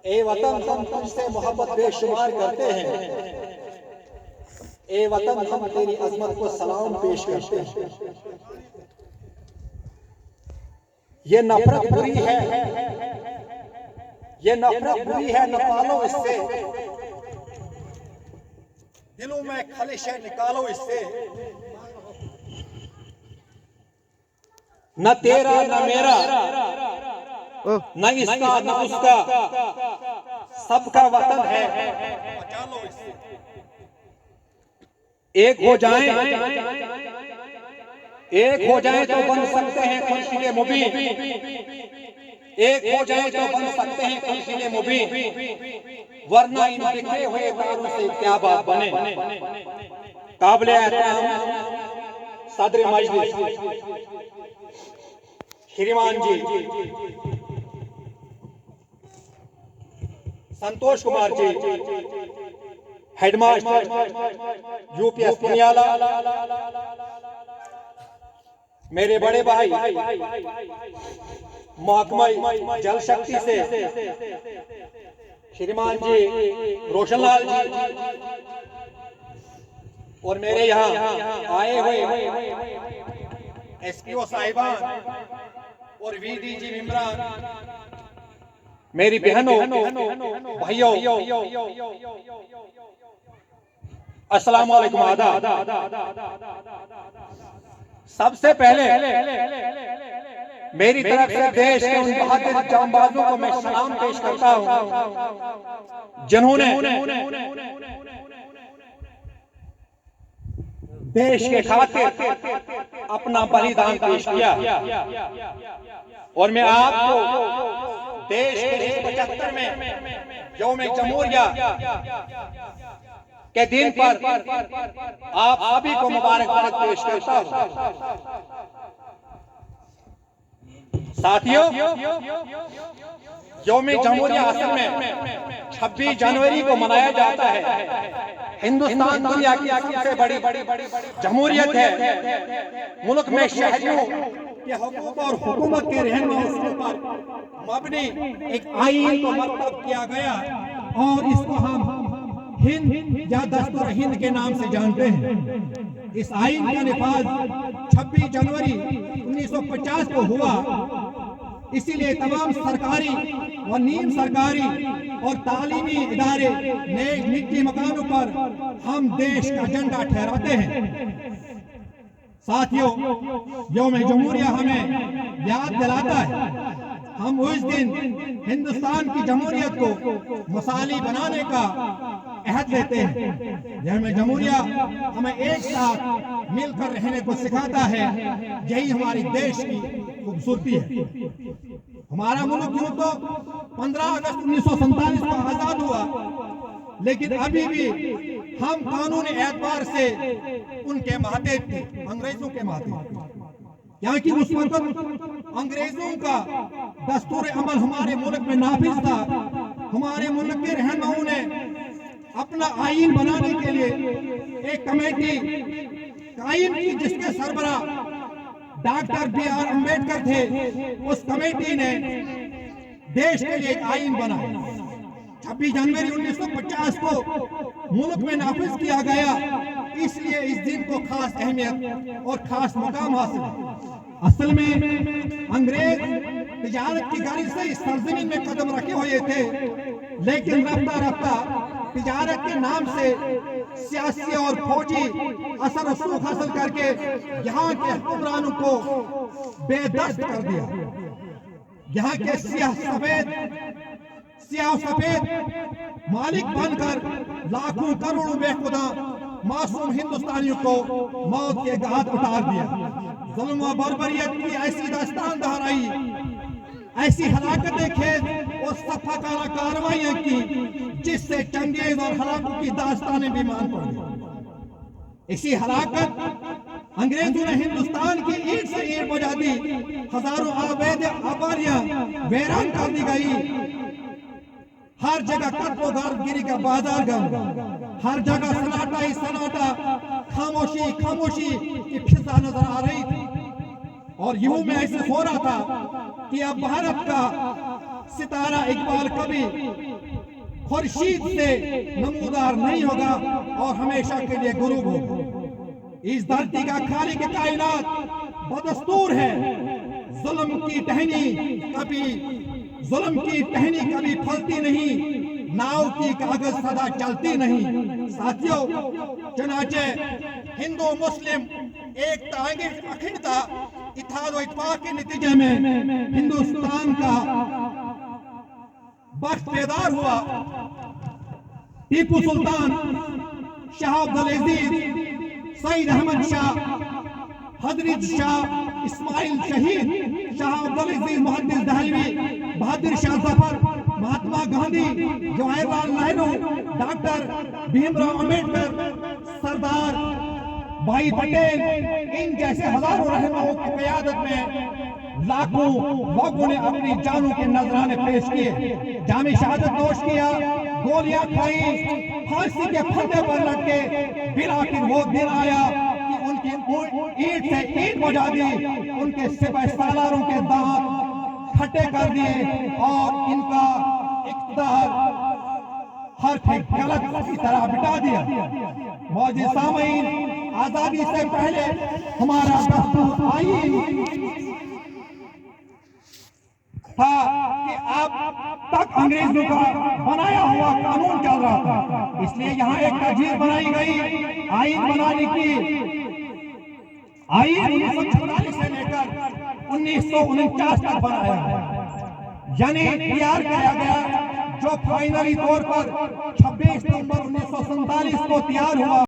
ए वतन हम तुझसे मोहब्बत बेशुमार करते हैं, ए वतन हम तेरी अजमत को सलाम पेश करते हैं। ये नफरत बुरी है, ये नफरत बुरी है, न पालो इससे, दिलों में खलिश है निकालो इससे। न तेरा न मेरा, न इसका न उसका, सबका वतन है, बचा लो इससे। एक हो जाएं तो बन सकते हैं खुर्शीद मुबीन, एक हो जाएं तो बन सकते हैं खुर्शीद मुबीन, वरना इन बिखरे हुए तारों से क्या बात बने। काबिल एहतराम सदर मजलिस श्रीमान जी संतोष कुमार जी, हेडमास्टर यूपीएस पुनियाला, मेरे बड़े भाई महकमा जल शक्ति से श्रीमान जी रोशनलाल जी, और मेरे यहाँ आए हुए एसपीओ साहिबान और वीडीजी इमरान, मेरी बहनों भाइयों, अस्सलाम वालेकुम, आदाब। सबसे पहले मेरी तरफ से देश के उन बहादुर जांबाजों को मैं सलाम पेश करता हूं जिन्होंने देश के खातिर अपना बलिदान पेश किया। और मैं आपको देश के 75 में यौम जमहूरिया के दिन पर आप सभी को मुबारकबाद पेश करता हूं। साथियों, यौम जमहूरिया असल में 26 जनवरी को मनाया जाता है। हिंदुस्तान दुनिया की सबसे बड़ी जमहूरियत है। मुल्क में शहरियों के हुकूक और हुकूमत के रहनुमा पर मबनी एक आईन को मरतब किया गया और इसको हम हिंद या दस्तूर हिंद के नाम से जानते हैं। इस आईन का निफाज 26 जनवरी 1950 को हुआ। इसीलिए तमाम सरकारी और नीम सरकारी और तालीमी इदारे नए निजी मकानों पर हम देश का झंडा फहराते हैं। साथियों, यौम जमहूरिया हमें याद दिलाता है हम उस दिन हिंदुस्तान की जमहूरियत को मसाली बनाने का अहद लेते हैं। यौम जमहूरिया हमें एक साथ मिलकर रहने को सिखाता है। यही हमारी देश की खूबसूरती है। हमारा मुल्क यूं तो 15 अगस्त 1947 को आजाद हुआ, लेकिन अभी भी हम कानूनी एतबार से उनके मातहत थे, अंग्रेजों के मातहत। यहाँ की उस वक्त अंग्रेजों का दस्तूर अमल हमारे मुल्क में नाफिज था। हमारे मुल्क के रहनुमाओं ने अपना आईन बनाने के लिए एक कमेटी कायम की जिसके सरबराह डॉक्टर बी.आर. अम्बेडकर थे। उस कमेटी ने देश के लिए एक आईन बनाया। 26 जनवरी 1950 को मुल्क में नाफिज किया गया, इसलिए इस दिन को खास अहमियत और खास मकाम हासिल है। असल में अंग्रेज तिजारत की गर्ज से इस सरजमीन में कदम रखे हुए थे, लेकिन रफ्ता रफ्ता तिजारत के नाम से सियासी और फौजी असर रसूख हासिल करके यहाँ के हुक्मरानों को बेदस्त कर दिया। यहाँ के सियाह सफेद मालिक बनकर लाखों करोड़ों बेखुदा मासूम हिंदुस्तानियों को मौत के घाट उतार दिया। जुल्म व बर्बरियत की ऐसी दास्तान दोहराई, ऐसी हलाकतें खेद और सफाकाना कार्रवाइयां की जिससे चंगेज और हलाकों की दास्तानें भी मान पड़ी। इसी हलाकत अंग्रेजों ने हिंदुस्तान की ईंट से ईंट बजा दी। हजारों आबादियां वीरान कर दी गई। हर जगह कत्ल-ओ-गारतगिरी का बाजार गम, हर जगह सन्नाटा ही सन्नाटा, खामोशी खामोशी की फिजा नजर आ रही थी। और यूं में ऐसे हो रहा था कि अब भारत का सितारा इकबाल कभी खुर्शीद से नमूदार नहीं होगा और हमेशा के लिए गुरूब होगा। इस धरती का खालिक कायनात बदस्तूर है। जुल्म की टहनी कभी फलती नहीं, नाव की कागज सदा चलती नहीं। साथियों, चुनाचे हिंदू मुस्लिम एकता अखंडता इत्तेहाद व इत्तेफाक के नतीजे में हिंदुस्तान का बख्त बेदार हुआ। टीपू सुल्तान, शाह अब्दुल अजीज, सईद अहमद शाह, हजरत शाह इस्माइल शहीद, शाह अब्दुल अजीज मुहद्दिस दहलवी, बहादुर शाह जफर, महात्मा गांधी, जवाहरलाल नेहरू, डॉक्टर भीमराव अंबेडकर, सरदार भाई पटेल, इन जैसे हजारों रहनुमाओं की क़यादत में लाखों लोगों ने अपनी जानों के नजराने पेश किए, जामे शहादत नोश किया, गोलियां खाई, फांसी के फंदे पर लटके। फिर आखिर वो दिन आया कि उनकी ईंट से ईंट बजा दी, उनके सिपाही सालारों के दांत फटे कर दिए और इनका इक़्तिदार हर गलत की तरह बिठा दिया। मौजूद सामीन, आजादी से पहले हमारा दस्तूर आईन था कि अब तक अंग्रेजों का बनाया हुआ कानून चल रहा था, इसलिए यहाँ एक तजवीज बनाई गई आईन बनाने की। आईन 1944 से लेकर 1949 तक बनाया गया, यानी तैयार किया गया, जो फाइनली तौर पर 26 नवंबर 1947 को तैयार हुआ।